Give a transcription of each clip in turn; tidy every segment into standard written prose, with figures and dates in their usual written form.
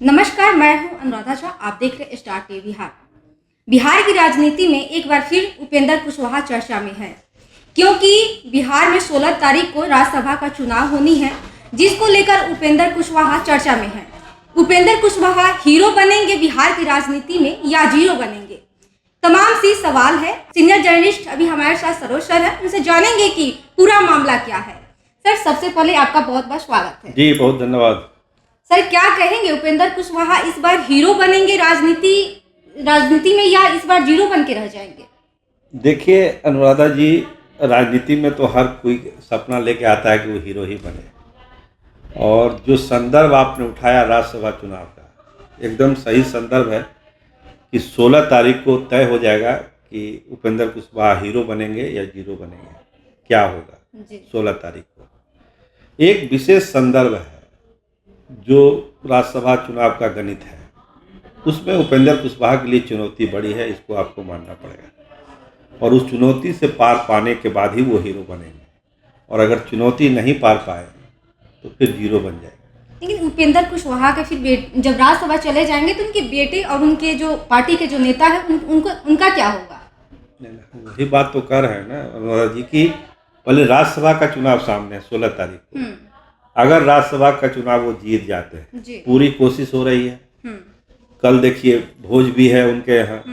नमस्कार, मैं हूं अनुराधा झा। आप देख रहे हैं स्टार टीवी बिहार। बिहार की राजनीति में एक बार फिर उपेंद्र कुशवाहा चर्चा में है, क्योंकि बिहार में 16 तारीख को राज्यसभा का चुनाव होनी है, जिसको लेकर उपेंद्र कुशवाहा चर्चा में है। उपेंद्र कुशवाहा हीरो बनेंगे बिहार की राजनीति में या जीरो बनेंगे? तमाम सी सवाल है। सीनियर जर्नलिस्ट अभी हमारे साथ सरोज सर है, उनसे जानेंगे कि पूरा मामला क्या है। सर, सबसे पहले आपका बहुत बहुत स्वागत है। जी, बहुत धन्यवाद। सर, क्या कहेंगे, उपेंद्र कुशवाहा इस बार हीरो बनेंगे राजनीति में या इस बार जीरो बन के रह जाएंगे? देखिए अनुराधा जी, राजनीति में तो हर कोई सपना लेके आता है कि वो हीरो ही बने। और जो संदर्भ आपने उठाया राज्यसभा चुनाव का, एकदम सही संदर्भ है कि 16 तारीख को तय हो जाएगा कि उपेंद्र कुशवाहा हीरो बनेंगे या जीरो बनेंगे, क्या होगा 16 तारीख को। एक विशेष संदर्भ है जो राज्यसभा चुनाव का गणित है, उसमें उपेंद्र कुशवाहा के लिए चुनौती बड़ी है, इसको आपको मानना पड़ेगा। और उस चुनौती से पार पाने के बाद ही वो हीरो बनेंगे, और अगर चुनौती नहीं पार पाए तो फिर जीरो बन जाएगा। लेकिन उपेंद्र कुशवाहा के फिर जब राज्यसभा चले जाएंगे तो उनके बेटे और उनके जो पार्टी के जो नेता है उनका क्या होगा? नहीं, वही बात तो कर रहे हैं ना अनुराधा जी की पहले राज्यसभा का चुनाव सामने है 16 तारीख को। अगर राज्यसभा का चुनाव वो जीत जाते हैं, पूरी कोशिश हो रही है। कल देखिए भोज भी है उनके यहाँ,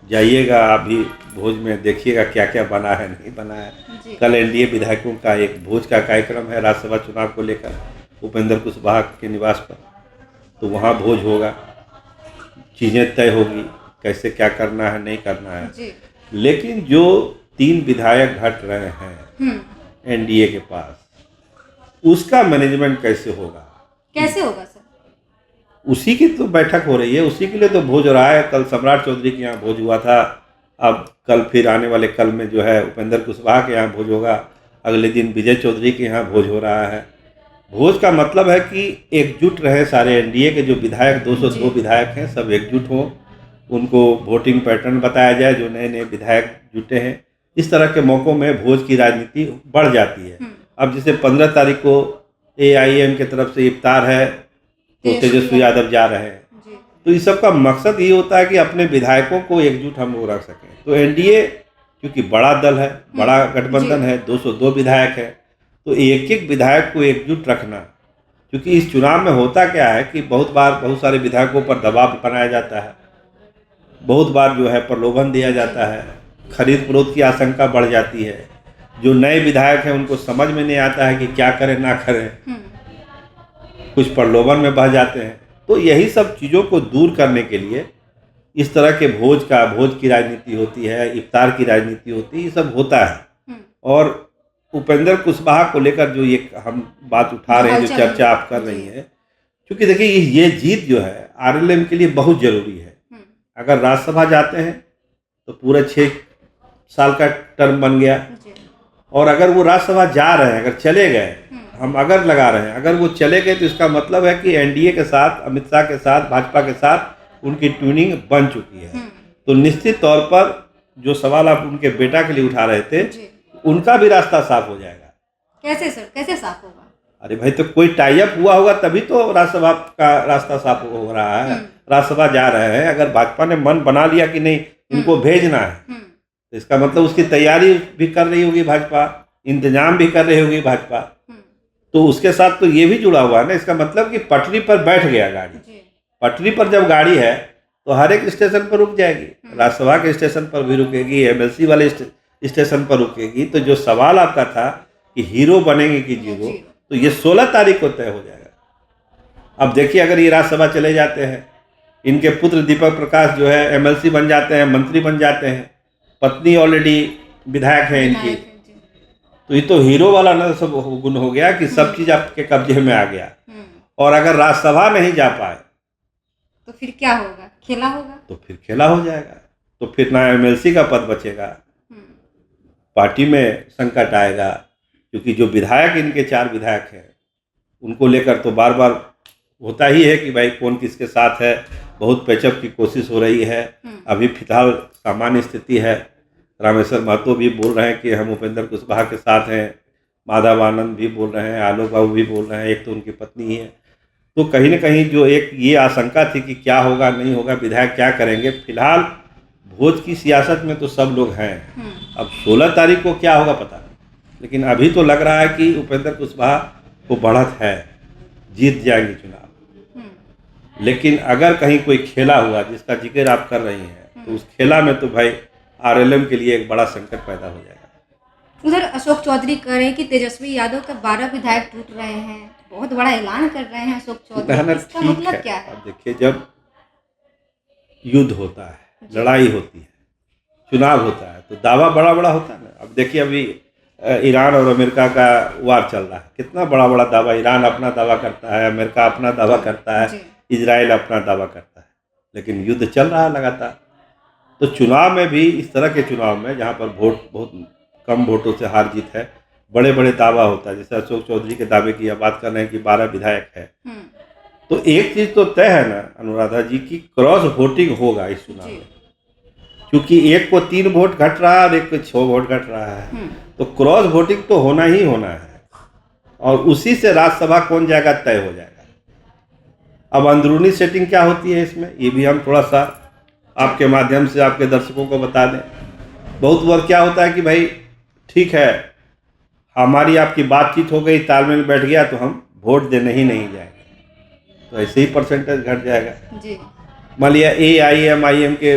जाइएगा अभी भोज में, देखिएगा क्या क्या बना है नहीं बना है। कल एनडीए विधायकों का एक भोज का कार्यक्रम है राज्यसभा चुनाव को लेकर उपेंद्र कुशवाहा के निवास पर, तो वहाँ भोज होगा, चीज़ें तय होगी कैसे क्या करना है नहीं करना है। लेकिन जो 3 विधायक घट रहे हैं एनडीए के पास, उसका मैनेजमेंट कैसे होगा? सर? उसी की तो बैठक हो रही है, उसी के लिए तो भोज हो रहा है। कल सम्राट चौधरी के यहाँ भोज हुआ था, अब कल फिर आने वाले कल में जो है उपेंद्र कुशवाहा के यहाँ भोज होगा, अगले दिन विजय चौधरी के यहाँ भोज हो रहा है। भोज का मतलब है कि एकजुट रहे सारे एनडीए के जो विधायक, 202 विधायक हैं, सब एकजुट हों, उनको वोटिंग पैटर्न बताया जाए, जो नए नए विधायक जुटे हैं। इस तरह के मौक़ों में भोज की राजनीति बढ़ जाती है। अब जैसे 15 तारीख को AIM की तरफ से इफ्तार है, तो तेजस्वी यादव जा रहे हैं, तो इस सब का मकसद ये होता है कि अपने विधायकों को एकजुट हम लोग रख सकें। तो एनडीए क्योंकि बड़ा दल है, बड़ा गठबंधन है, 202 विधायक है, तो एक एक विधायक को एकजुट रखना। क्योंकि इस चुनाव में होता क्या है कि बहुत बार बहुत सारे विधायकों पर दबाव बनाया जाता है, बहुत बार जो है प्रलोभन दिया जाता है, खरीद फरोख्त की आशंका बढ़ जाती है। जो नए विधायक हैं उनको समझ में नहीं आता है कि क्या करें ना करें, कुछ प्रलोभन में बह जाते हैं। तो यही सब चीज़ों को दूर करने के लिए इस तरह के भोज की राजनीति होती है, इफ्तार की राजनीति होती है, ये सब होता है। और उपेंद्र कुशवाहा को लेकर जो ये हम बात उठा रहे हैं, जो चर्चा आप कर रही हैं, क्योंकि देखिए ये जीत जो है RLM के लिए बहुत ज़रूरी है। अगर राज्यसभा जाते हैं तो पूरा 6 साल का टर्म बन गया, और अगर वो राज्यसभा जा रहे हैं, अगर चले गए, हम अगर लगा रहे हैं, अगर वो चले गए, तो इसका मतलब है कि एनडीए के साथ, अमित शाह के साथ, भाजपा के साथ उनकी ट्यूनिंग बन चुकी है। तो निश्चित तौर पर जो सवाल आप उनके बेटा के लिए उठा रहे थे, उनका भी रास्ता साफ हो जाएगा। कैसे सर, कैसे साफ होगा? अरे भाई, तो कोई टाई अप हुआ होगा तभी तो राज्यसभा का रास्ता साफ हो रहा है। राज्यसभा जा रहे हैं, अगर भाजपा ने मन बना लिया कि नहीं इनको भेजना है, तो इसका मतलब उसकी तैयारी भी कर रही होगी भाजपा, इंतजाम भी कर रही होगी भाजपा, तो उसके साथ तो ये भी जुड़ा हुआ है ना। इसका मतलब कि पटरी पर बैठ गया गाड़ी। पटरी पर जब गाड़ी है तो हर एक स्टेशन पर रुक जाएगी, राज्यसभा के स्टेशन पर भी रुकेगी, MLC वाले स्टेशन पर रुकेगी। तो जो सवाल आपका था कि हीरो बनेंगे कि जीरो, तो ये 16 तारीख को तय हो जाएगा। अब देखिए, अगर ये राज्यसभा चले जाते हैं, इनके पुत्र दीपक प्रकाश जो है MLC बन जाते हैं, मंत्री बन जाते हैं, पत्नी ऑलरेडी विधायक है इनकी, तो ये तो हीरो वाला ना सब गुण हो गया कि सब चीज़ आपके कब्जे में आ गया। और अगर राज्यसभा नहीं जा पाए तो फिर क्या होगा? खेला होगा। तो फिर खेला हो जाएगा, तो फिर ना MLC का पद बचेगा, पार्टी में संकट आएगा। क्योंकि जो विधायक, इनके 4 विधायक हैं, उनको लेकर तो बार बार होता ही है कि भाई कौन किसके साथ है, बहुत पैचअप की कोशिश हो रही है। अभी फिलहाल सामान्य स्थिति है। रामेश्वर महतो भी बोल रहे हैं कि हम उपेंद्र कुशवाहा के साथ हैं, माधव आनंद भी बोल रहे हैं, आलोक बाबू भी बोल रहे हैं, एक तो उनकी पत्नी ही है। तो कहीं ना कहीं जो एक ये आशंका थी कि क्या होगा नहीं होगा, विधायक क्या करेंगे, फिलहाल भोज की सियासत में तो सब लोग हैं। अब 16 तारीख को क्या होगा पता नहीं, लेकिन अभी तो लग रहा है कि उपेंद्र कुशवाहा को बढ़त है, जीत जाएंगे चुनाव। लेकिन अगर कहीं कोई खेला हुआ जिसका जिक्र आप कर रही हैं, तो उस खेला में तो भाई आरएलएम के लिए एक बड़ा संकट पैदा हो जाएगा। उधर अशोक चौधरी कह रहे हैं कि तेजस्वी यादव के 12 विधायक टूट रहे हैं, बहुत बड़ा ऐलान कर रहे हैं अशोक चौधरी। इसका ठीक मतलब है। क्या है? अब देखिए, जब युद्ध होता है, लड़ाई होती है, चुनाव होता है, तो दावा बड़ा बड़ा होता है ना। अब देखिए, अभी ईरान और अमेरिका का वार चल रहा है, कितना बड़ा बड़ा दावा, ईरान अपना दावा करता है, अमेरिका अपना दावा करता है, इजराइल अपना दावा करता है, लेकिन युद्ध चल रहा है लगातार। तो चुनाव में भी, इस तरह के चुनाव में जहाँ पर वोट बहुत कम वोटों से हार जीत है, बड़े बड़े दावा होता है। जैसे अशोक चौधरी के दावे की आप बात कर रहे हैं कि 12 विधायक है, तो एक चीज तो तय है ना अनुराधा जी की क्रॉस वोटिंग होगा इस चुनाव में, क्योंकि एक को 3 वोट घट रहा है और एक को 6 वोट घट रहा है, तो क्रॉस वोटिंग तो होना ही होना है, और उसी से राज्यसभा कौन जाएगा तय हो जाएगा। अब अंदरूनी सेटिंग क्या होती है इसमें, ये भी हम थोड़ा सा आपके माध्यम से आपके दर्शकों को बता दें। बहुत बार क्या होता है कि भाई ठीक है, हमारी आपकी बातचीत हो गई, तालमेल बैठ गया, तो हम वोट देने ही नहीं जाएंगे, तो ऐसे ही परसेंटेज घट जाएगा जी। मान लिया AIM के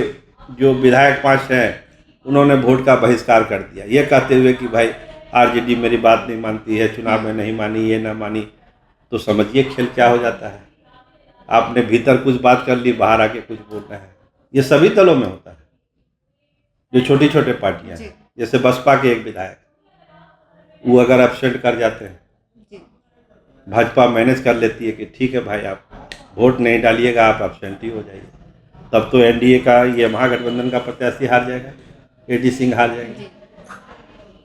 जो विधायक 5 हैं, उन्होंने वोट का बहिष्कार कर दिया, ये कहते हुए कि भाई RJD मेरी बात नहीं मानती है, चुनाव में नहीं मानी, ये ना मानी, तो समझिए खेल क्या हो जाता है। आपने भीतर कुछ बात कर ली, बाहर आके कुछ बोलना है। ये सभी दलों में होता है, जो छोटी छोटे पार्टियां हैं। जैसे बसपा के एक विधायक, वो अगर एब्सेंट कर जाते हैं, भाजपा मैनेज कर लेती है कि ठीक है भाई, आप वोट नहीं डालिएगा, आप एब्सेंट ही हो जाइए, तब तो NDA का, ये महागठबंधन का प्रत्याशी हार जाएगा, AD सिंह हार जाएंगे।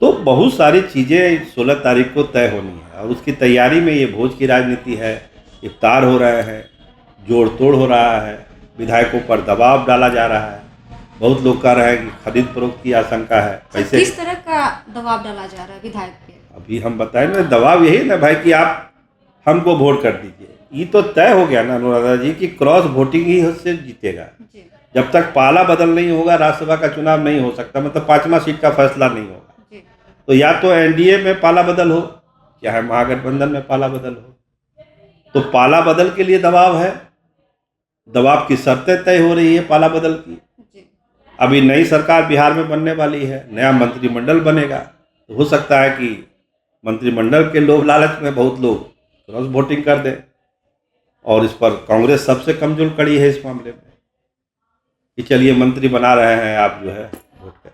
तो बहुत सारी चीज़ें 16 तारीख को तय होनी है, और उसकी तैयारी में ये भोज की राजनीति है, इफ्तार हो रहे हैं, जोड़ तोड़ हो रहा है, विधायकों पर दबाव डाला जा रहा है। बहुत लोग कह रहे हैं कि खरीद फरोख्त की आशंका है। पैसे किस तरह का दबाव डाला जा रहा है विधायक पे? अभी हम बताएं ना, दबाव यही ना भाई कि आप हमको वोट कर दीजिए। ये तो तय हो गया ना अनुराधा जी कि क्रॉस वोटिंग ही उससे जीतेगा। जब तक पाला बदल नहीं होगा, राज्यसभा का चुनाव नहीं हो सकता, मतलब 5वां सीट का फैसला नहीं होगा। तो या तो NDA में पाला बदल हो, चाहे महागठबंधन में पाला बदल हो। तो पाला बदल के लिए दबाव है, दबाव की शर्तें तय हो रही है पाला बदल की। अभी नई सरकार बिहार में बनने वाली है, नया मंत्रिमंडल बनेगा, तो हो सकता है कि मंत्रिमंडल के लोभ लालच में बहुत लोग क्रॉस वोटिंग कर दें, और इस पर कांग्रेस सबसे कमजोर कड़ी है इस मामले में कि चलिए मंत्री बना रहे हैं, आप जो है वोट करें।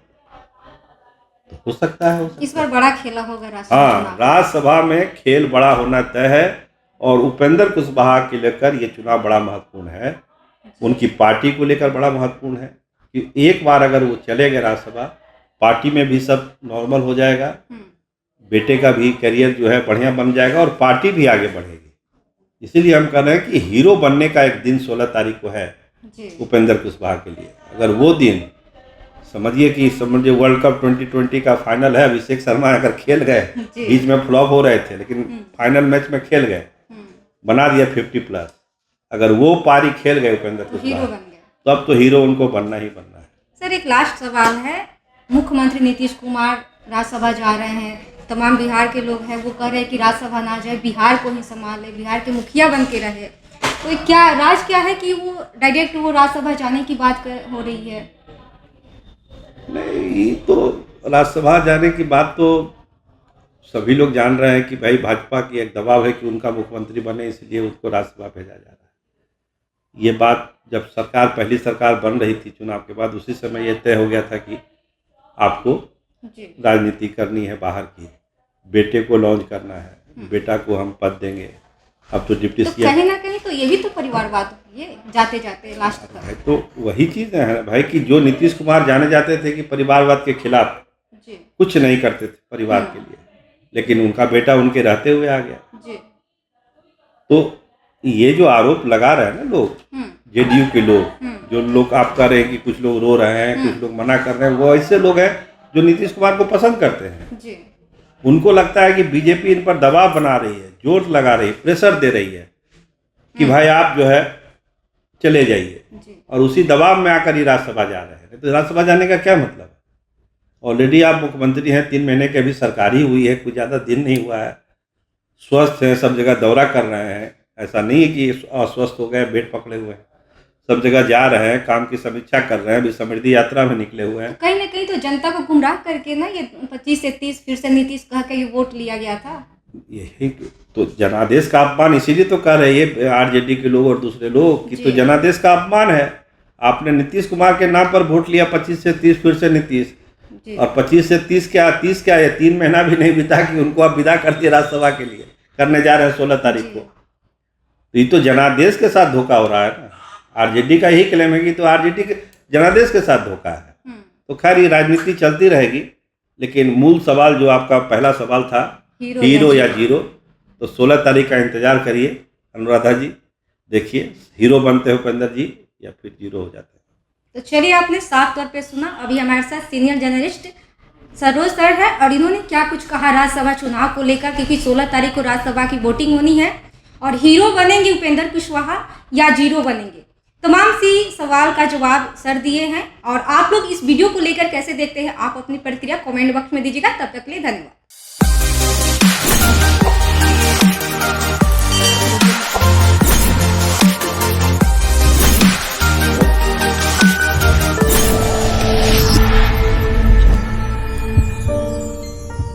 तो हो सकता है इस बार बड़ा खेला होगा राज्यसभा। हाँ, राज्यसभा में खेल बड़ा होना तय है, और उपेंद्र कुशवाहा के लेकर ये चुनाव बड़ा महत्वपूर्ण है, उनकी पार्टी को लेकर बड़ा महत्वपूर्ण है कि एक बार अगर वो चले गए राज्यसभा, पार्टी में भी सब नॉर्मल हो जाएगा, बेटे का भी करियर जो है बढ़िया बन जाएगा, और पार्टी भी आगे बढ़ेगी। इसीलिए हम कह रहे हैं कि हीरो बनने का एक दिन 16 तारीख को है उपेंद्र कुशवाहा के लिए। अगर वो दिन समझिए वर्ल्ड कप 2020 का फाइनल है, अभिषेक शर्मा अगर खेल गए, बीच में फ्लॉप हो रहे थे, लेकिन फाइनल मैच में खेल गए, बना दिया 50+, अगर वो पारी खेल गए उपेंद्र कुशवाहा, तो अब तो हीरो उनको बनना ही बनना है। सर, एक लास्ट सवाल है, मुख्यमंत्री नीतीश कुमार राज्यसभा जा रहे हैं, तमाम बिहार के लोग हैं वो कह रहे हैं कि राज्यसभा ना जाए, बिहार को ही संभाले, बिहार के मुखिया बन के रहे, तो क्या राज क्या है कि वो डायरेक्ट वो राज्यसभा जाने की बात हो रही है? नहीं, तो राज्यसभा जाने की बात तो सभी लोग जान रहे हैं कि भाई भाजपा की एक दबाव है कि उनका मुख्यमंत्री बने, इसलिए उनको राज्यसभा भेजा जा रहा है। ये बात जब पहली सरकार बन रही थी चुनाव के बाद, उसी समय ये तय हो गया था कि आपको राजनीति करनी है बाहर की, बेटे को लॉन्च करना है, बेटा को हम पद देंगे। अब तो डिप्टी सीएम, कहीं ना कहीं तो ये भी तो परिवारवाद है, जाते जाते लास्ट तक। तो वही चीज़ है भाई कि जो नीतीश कुमार जाने जाते थे कि परिवारवाद के खिलाफ कुछ नहीं करते थे परिवार के लिए, लेकिन उनका बेटा उनके रहते हुए आ गया। तो ये जो आरोप लगा रहे हैं ना लोग, JDU के लोग, जो लोग आप कह रहे हैं कि कुछ लोग रो रहे हैं, कुछ लोग मना कर रहे हैं, वो ऐसे लोग हैं जो नीतीश कुमार को पसंद करते हैं। उनको लगता है कि बीजेपी इन पर दबाव बना रही है, जोर लगा रही है, प्रेशर दे रही है, कि भाई आप जो है चले जाइए, जी और उसी दबाव में आकर ही राज्यसभा जा रहे हैं। तो राज्यसभा जाने का क्या मतलब है? ऑलरेडी आप मुख्यमंत्री हैं, 3 महीने की अभी सरकार ही हुई है, कुछ ज़्यादा दिन नहीं हुआ है, स्वस्थ हैं, सब जगह दौरा कर रहे हैं, ऐसा नहीं है कि अस्वस्थ हो गए बेड पकड़े हुए हैं, सब जगह जा रहे हैं, काम की समीक्षा कर रहे हैं, अभी समृद्धि यात्रा में निकले हुए हैं। कहीं ना कहीं तो जनता को गुमराह करके ना ये 25 से 30 फिर से नीतीश कह के ये वोट लिया गया था। यही तो जनादेश का अपमान, इसीलिए तो कह रहे हैं ये आरजेडी के लोग और दूसरे लोग कि तो जनादेश का अपमान है। आपने नीतीश कुमार के नाम पर वोट लिया 25 से 30, फिर से नीतीश, जी और 25 से 30 क्या है, 3 महीना भी नहीं बीता कि उनको आप विदा कर दिए राज्यसभा के लिए, करने जा रहे हैं 16 तारीख को। तो ये तो जनादेश के साथ धोखा हो रहा है ना। आरजेडी का यही क्लेम है कि तो आरजेडी के जनादेश के साथ धोखा है। तो खैर ये राजनीति चलती रहेगी, लेकिन मूल सवाल जो आपका पहला सवाल था, हीरो या जीरो, तो 16 तारीख का इंतजार करिए अनुराधा जी, देखिए हीरो बनते हो उपेंद्र जी या फिर जीरो हो जाते हैं। तो चलिए, आपने साफ तौर पे सुना। अभी हमारे साथ सीनियर जर्नलिस्ट सरोज सर है और इन्होंने क्या कुछ कहा राज्यसभा चुनाव को लेकर, क्योंकि 16 तारीख को राज्यसभा की वोटिंग होनी है और हीरो बनेंगे उपेंद्र कुशवाहा या जीरो बनेंगे। तमाम सी सवाल का जवाब सर दिए हैं। और आप लोग इस वीडियो को लेकर कैसे देखते हैं, आप अपनी प्रतिक्रिया कमेंट बॉक्स में दीजिएगा। तब तक के लिए धन्यवाद।